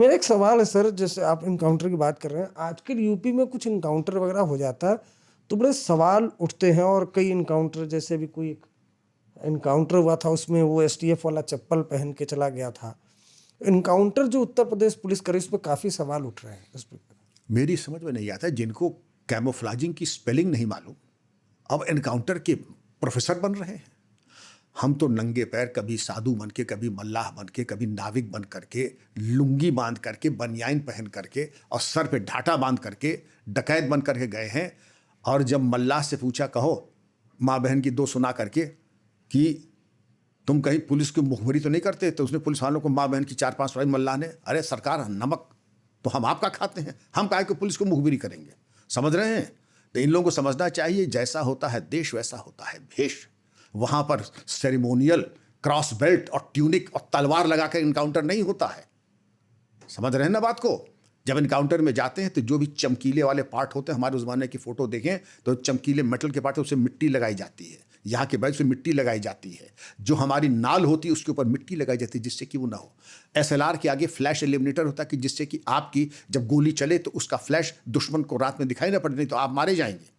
मेरा एक सवाल है सर, जैसे आप इनकाउंटर की बात कर रहे हैं, आजकल यूपी में कुछ इनकाउंटर वगैरह हो जाता है तो बड़े सवाल उठते हैं। और कई इनकाउंटर, जैसे भी कोई इनकाउंटर हुआ था उसमें वो एसटीएफ वाला चप्पल पहन के चला गया था। इनकाउंटर जो उत्तर प्रदेश पुलिस करे उस पर काफी सवाल उठ रहे हैं उस पर। मेरी समझ में नहीं आता जिनको कैमोफ्लाजिंग की स्पेलिंग नहीं मालूम अब एनकाउंटर के प्रोफेसर बन रहे हैं। हम तो नंगे पैर कभी साधु बन के, कभी मल्लाह बन के, कभी नाविक बन करके, लुंगी बांध करके, बनियान पहन करके और सर पे ढाटा बांध करके डकैत बन करके गए हैं। और जब मल्लाह से पूछा, कहो माँ बहन की दो सुना करके कि तुम कहीं पुलिस की मुखबरी तो नहीं करते, तो उसने पुलिस वालों को माँ बहन की 4-5 सुनाई। मल्लाह ने, अरे सरकार नमक तो हम आपका खाते हैं, हम काहे को पुलिस को मुखबिरी करेंगे। समझ रहे हैं? तो इन लोगों को समझना चाहिए, जैसा होता है देश वैसा होता है भेष। वहां पर सेरेमोनियल क्रॉस बेल्ट और ट्यूनिक और तलवार लगाकर इनकाउंटर नहीं होता है। समझ रहे हैं ना बात को? जब इनकाउंटर में जाते हैं तो जो भी चमकीले वाले पार्ट होते हैं, हमारे उस जमाने की फोटो देखें तो चमकीले मेटल के पार्ट है, उससे मिट्टी लगाई जाती है। यहाँ के बैग से मिट्टी लगाई जाती है। जो हमारी नाल होती है उसके ऊपर मिट्टी लगाई जाती है जिससे कि वो ना हो। एसएलआर के आगे फ्लैश एलिमिनेटर होता है कि जिससे कि आपकी जब गोली चले तो उसका फ्लैश दुश्मन को रात में दिखाई ना पड़े, नहीं तो आप मारे जाएंगे।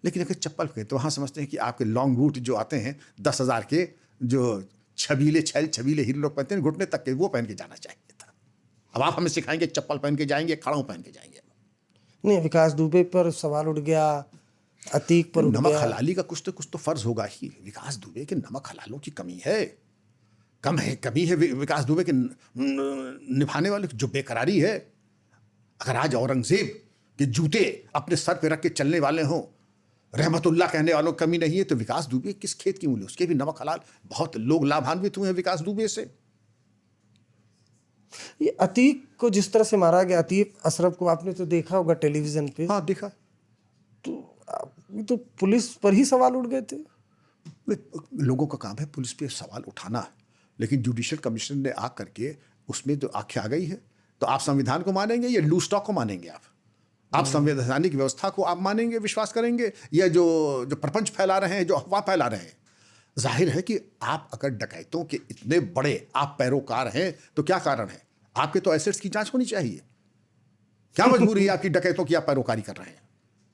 लेकिन अगर चप्पल के तो वहाँ समझते हैं कि आपके लॉन्ग बूट जो आते हैं 10,000 के, जो छबीले हीरो लोग पहनते हैं घुटने तक के, वो पहन के जाना चाहिए था। अब आप हमें सिखाएंगे चप्पल पहन के जाएंगे, खड़ाऊ पहन के जाएंगे? नहीं, विकास दुबे पर सवाल उठ गया, अतीक पर उठ नमक गया। हलाली का कुछ तो फर्ज होगा ही। विकास दुबे के नमक हलालों की कमी है, कमी है विकास दुबे के निभाने वाले जो बेकरारी है। अगर आज औरंगजेब के जूते अपने सर पे रख के चलने वाले हों, रहमतुल्लाह कहने वालों की कमी नहीं है, तो विकास दुबे किस खेत की मूली? उसके भी नमक हलाल। बहुत लोग लाभान्वित हुए हैं विकास दुबे से। ये अतीक को जिस तरह से मारा गया, अतीक अशरफ को आपने तो देखा होगा टेलीविजन पे। हाँ देखा। ये तो पुलिस पर ही सवाल उठ गए थे। लोगों का काम है पुलिस पे सवाल उठाना, लेकिन जुडिशियल कमीशन ने आ करके उसमें तो आंखें आ गई है। तो आप संविधान को मानेंगे या लूज टॉक को मानेंगे? आप संवैधानिक व्यवस्था को आप मानेंगे, विश्वास करेंगे, या जो प्रपंच फैला रहे हैं, जो अफवाह फैला रहे हैं? जाहिर है कि आप अगर डकैतों के इतने बड़े आप पैरोकार हैं तो क्या कारण है? आपके तो एसेट्स की जांच होनी चाहिए। क्या मजबूरी है आपकी डकैतों की आप पैरोकारी कर रहे हैं?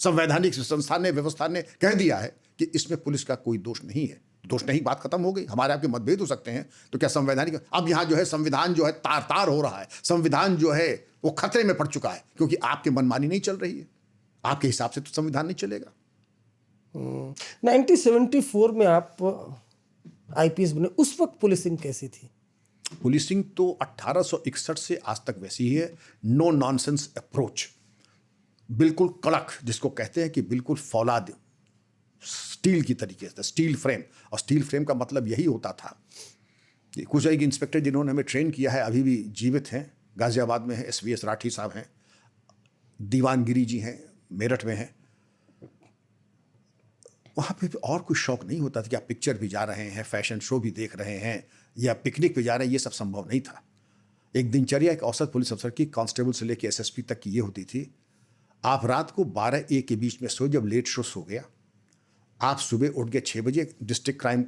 संवैधानिक संस्था ने, व्यवस्था ने कह दिया है कि इसमें पुलिस का कोई दोष नहीं है। दोष नहीं, बात खत्म हो गई। हमारे आपके मतभेद हो सकते हैं, तो क्या संवैधानिक? अब यहाँ जो है संविधान जो है तार तार हो रहा है। संविधान जो है वो खतरे में पड़ चुका है, क्योंकि आपकी मनमानी नहीं चल रही है। आपके हिसाब से तो संविधान नहीं चलेगा। 1974 में आप आईपीएस बने, उस वक्त पुलिसिंग कैसी थी? पुलिसिंग तो 1861 से आज तक वैसी ही है। नो नॉनसेंस अप्रोच, बिल्कुल कड़क, जिसको कहते हैं कि बिल्कुल फौलाद स्टील की तरीके से, स्टील फ्रेम। और स्टील फ्रेम का मतलब यही होता था कि कुछ एक इंस्पेक्टर जिन्होंने हमें ट्रेन किया है अभी भी जीवित हैं, गाजियाबाद में है, एसवीएस राठी साहब हैं, दीवानगिरी जी हैं, मेरठ में हैं। वहाँ पे और कुछ शौक नहीं होता था कि आप पिक्चर भी जा रहे हैं, फैशन शो भी देख रहे हैं, या पिकनिक पे जा रहे हैं। ये सब संभव नहीं था। एक दिनचर्या एक औसत पुलिस अफसर की, कांस्टेबल से लेकर एसएसपी तक की ये होती थी, आप रात को 12-1 के बीच में सोए, जब लेट शो सो गया, आप सुबह उठ गए 6 बजे, डिस्ट्रिक्ट क्राइम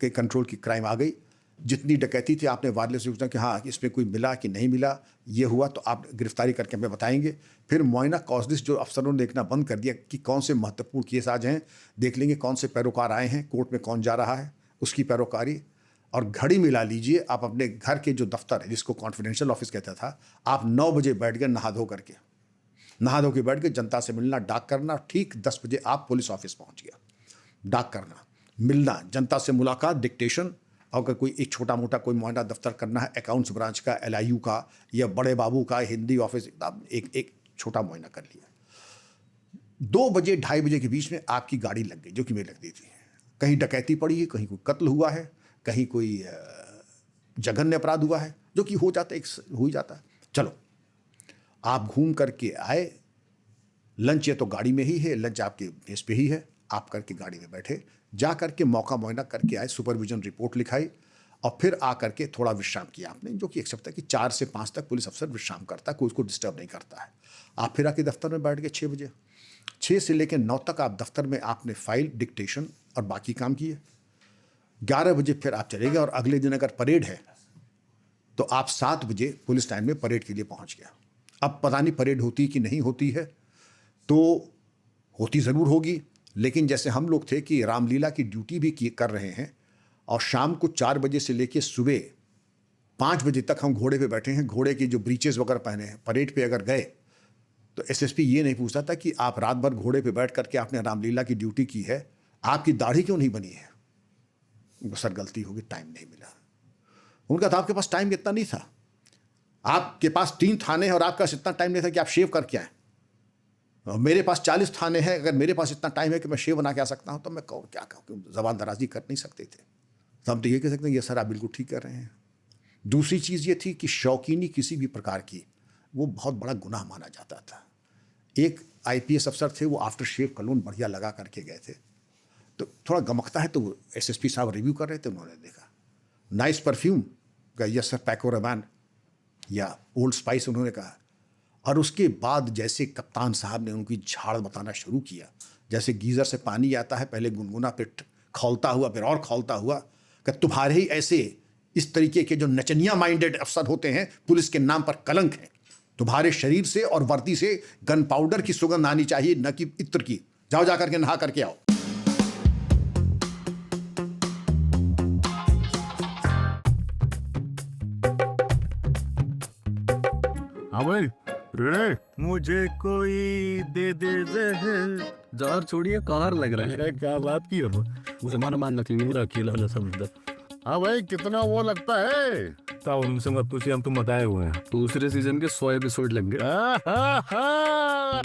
के कंट्रोल की क्राइम आ गई, जितनी डकैती थी आपने वायरलेस से पूछा कि हाँ इसमें कोई मिला कि नहीं मिला, ये हुआ तो आप गिरफ्तारी करके हमें बताएंगे। फिर मुआयना कॉजलिस्ट जो अफसरों ने देखना बंद कर दिया कि कौन से महत्वपूर्ण केस आज हैं, देख लेंगे कौन से पैरोकार आए हैं, कोर्ट में कौन जा रहा है, उसकी पैरोकारी। और घड़ी मिला लीजिए, आप अपने घर के जो दफ्तर है, जिसको कॉन्फिडेंशियल ऑफिस कहता था, आप 9 बजे बैठ गए नहा धो के बैठ के जनता से मिलना, डाक करना। ठीक 10 बजे आप पुलिस ऑफिस पहुंच गया। डाक करना, मिलना, जनता से मुलाकात, डिक्टेशन। अगर कोई एक छोटा मोटा कोई मुआयना दफ्तर करना है, अकाउंट्स ब्रांच का, एलआईयू का, या बड़े बाबू का हिंदी ऑफिस, एक छोटा मुआयना कर लिया। 2 बजे 2:30 बजे के बीच में आपकी गाड़ी लग गई, जो कि मेरी लगती थी। कहीं डकैती पड़ी है, कहीं कोई कत्ल हुआ है, कहीं कोई जघन्य अपराध हुआ है, जो कि हो ही जाता है। चलो आप घूम करके आए, लंच या तो गाड़ी में ही है, लंच आपके बेस पे ही है, आप करके गाड़ी में बैठे, जा करके मौका मुआयना करके आए, सुपरविजन रिपोर्ट लिखाई, और फिर आ करके थोड़ा विश्राम किया आपने, जो कि एक सप्ताह कि 4 से 5 तक पुलिस अफसर विश्राम करता है, कोई उसको डिस्टर्ब नहीं करता है। आप फिर आके दफ्तर में बैठ गए 6 बजे। 6 से लेकर 9 तक आप दफ्तर में आपने फाइल, डिक्टेशन और बाकी काम किए। 11 बजे फिर आप चले गए, और अगले दिन अगर परेड है तो आप 7 बजे पुलिस लाइन में परेड के लिए पहुंच गया। अब पता नहीं परेड होती कि नहीं होती है, तो होती ज़रूर होगी, लेकिन जैसे हम लोग थे कि रामलीला की ड्यूटी भी कर रहे हैं और शाम को 4 बजे से लेकर सुबह 5 बजे तक हम घोड़े पे बैठे हैं, घोड़े की जो ब्रीचेस वगैरह पहने हैं, परेड पे अगर गए तो एसएसपी ये नहीं पूछता था कि आप रात भर घोड़े पे बैठ करके आपने रामलीला की ड्यूटी की है, आपकी दाढ़ी क्यों नहीं बनी है। सर गलती होगी, टाइम नहीं मिला। उनका था आपके पास टाइम इतना नहीं था, आपके पास 3 थाने हैं और आपके पास इतना टाइम नहीं था कि आप शेव करके आए। मेरे पास 40 थाने हैं, अगर मेरे पास इतना टाइम है कि मैं शेव बना के आ सकता हूं तो मैं कहूँ क्या कहूँ, जबान दराजी कर नहीं सकते थे। तो हम तो ये कह सकते हैं ये सर आप बिल्कुल ठीक कर रहे हैं। दूसरी चीज़ ये थी कि शौकीनी किसी भी प्रकार की वो बहुत बड़ा गुनाह माना जाता था। एक आईपीएस अफसर थे, वो आफ्टर शेव कलोन बढ़िया लगा करके गए थे, तो थोड़ा गमकता है, तो एसएसपी साहब रिव्यू कर रहे थे, उन्होंने देखा नाइस परफ्यूम का, यस सर पैको रमान या ओल्ड स्पाइस उन्होंने कहा। और उसके बाद जैसे कप्तान साहब ने उनकी झाड़ बताना शुरू किया, जैसे गीज़र से पानी आता है, पहले गुनगुना फिर खौलता हुआ फिर और खौलता हुआ, कि तुम्हारे ही ऐसे इस तरीके के जो नचनिया माइंडेड अफसर होते हैं, पुलिस के नाम पर कलंक है। तुम्हारे शरीर से और वर्दी से गन पाउडर की सुगंध आनी चाहिए, न कि इत्र की। जाओ जा करके नहा करके आओ। हाँ भाई रे, मुझे कोई दे दे जहर। जार छोड़िए, कार लग रहा है। अरे क्या बात की हो, मुझे मानो मान नकली नहीं अकेला वाला समझदा। हाँ भाई कितना वो लगता है। ताऊ उनसे मत पूछिए, हम तुम बताए हुए हैं। दूसरे सीजन के 100 एपिसोड लग गए। हाँ, हाँ, हाँ।